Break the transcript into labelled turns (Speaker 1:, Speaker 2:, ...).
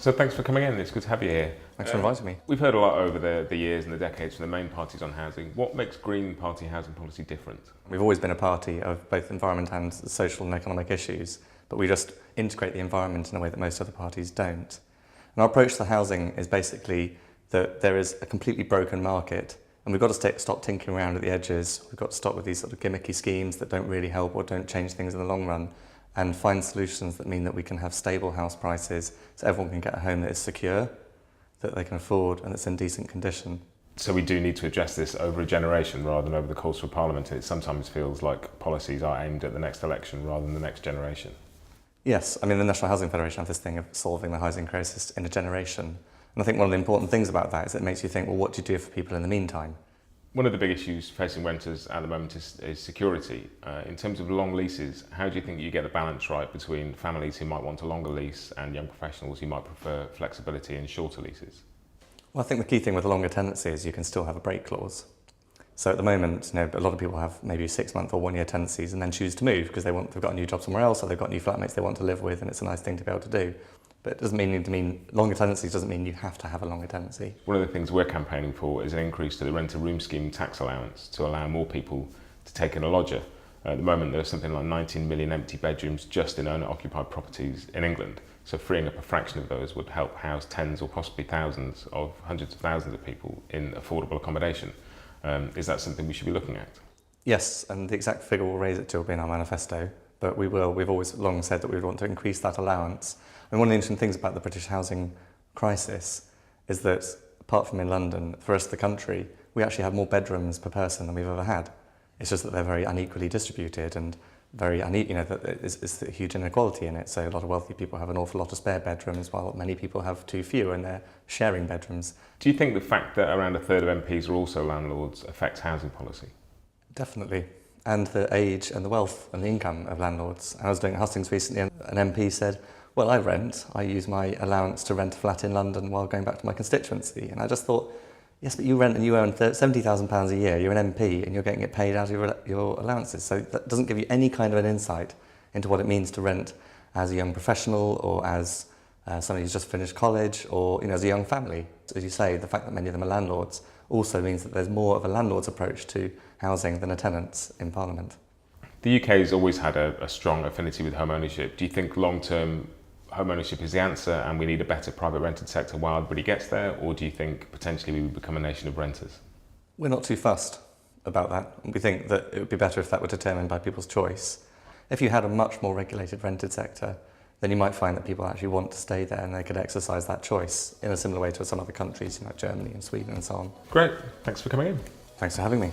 Speaker 1: So thanks for coming in. It's good to have you here.
Speaker 2: Thanks for inviting me.
Speaker 1: We've heard a lot over the years and the decades from the main parties on housing. What makes Green Party housing policy different?
Speaker 2: We've always been a party of both environment and social and economic issues, but we just integrate the environment in a way that most other parties don't. And our approach to housing is basically that there is a completely broken market, and we've got to stop tinkering around at the edges. We've got to stop with these sort of gimmicky schemes that don't really help or don't change things in the long run, and find solutions that mean that we can have stable house prices so everyone can get a home that is secure, that they can afford, and that's in decent condition.
Speaker 1: So we do need to address this over a generation rather than over the course of Parliament. It sometimes feels like policies are aimed at the next election rather than the next generation.
Speaker 2: Yes, I mean the National Housing Federation have this thing of solving the housing crisis in a generation. And I think one of the important things about that is it makes you think, well, what do you do for people in the meantime?
Speaker 1: One of the big issues facing renters at the moment is security. In terms of long leases, how do you think you get the balance right between families who might want a longer lease and young professionals who might prefer flexibility in shorter leases?
Speaker 2: Well, I think the key thing with a longer tenancy is you can still have a break clause. So at the moment, a lot of people have maybe 6-month or 1-year tenancies and then choose to move because they've got a new job somewhere else or they've got new flatmates they want to live with, and it's a nice thing to be able to do. But it doesn't mean longer tenancies doesn't mean you have to have a longer tenancy. One
Speaker 1: of the things we're campaigning for is an increase to the rent-a-room scheme tax allowance to allow more people to take in a lodger. At the moment, there's something like 19 million empty bedrooms just in owner-occupied properties in England. So freeing up a fraction of those would help house tens or possibly thousands of hundreds of thousands of people in affordable accommodation. Is that something we should be looking at?
Speaker 2: Yes, and the exact figure we'll raise it to will be in our manifesto, but we will. We've always long said that we would want to increase that allowance. And one of the interesting things about the British housing crisis is that, apart from in London, for the rest of the country, we actually have more bedrooms per person than we've ever had. It's just that they're very unequally distributed and very there's a huge inequality in it. So a lot of wealthy people have an awful lot of spare bedrooms, while many people have too few and they're sharing bedrooms.
Speaker 1: Do you think the fact that around a third of MPs are also landlords affects housing policy?
Speaker 2: Definitely. And the age and the wealth and the income of landlords. I was doing hustings recently and an MP said, well, I rent. I use my allowance to rent a flat in London while going back to my constituency. And I just thought, yes, but you rent and you earn £70,000 a year. You're an MP and you're getting it paid out of your allowances. So that doesn't give you any kind of an insight into what it means to rent as a young professional or as somebody who's just finished college or as a young family. As you say, the fact that many of them are landlords also means that there's more of a landlord's approach to housing than a tenant's in Parliament.
Speaker 1: The UK has always had a strong affinity with home ownership. Do you think long-term home ownership is the answer and we need a better private rented sector while everybody gets there, or do you think potentially we would become a nation of renters?
Speaker 2: We're not too fussed about that. We think that it would be better if that were determined by people's choice. If you had a much more regulated rented sector, then you might find that people actually want to stay there and they could exercise that choice in a similar way to some other countries, like Germany and Sweden and so on.
Speaker 1: Great, thanks for coming in.
Speaker 2: Thanks for having me.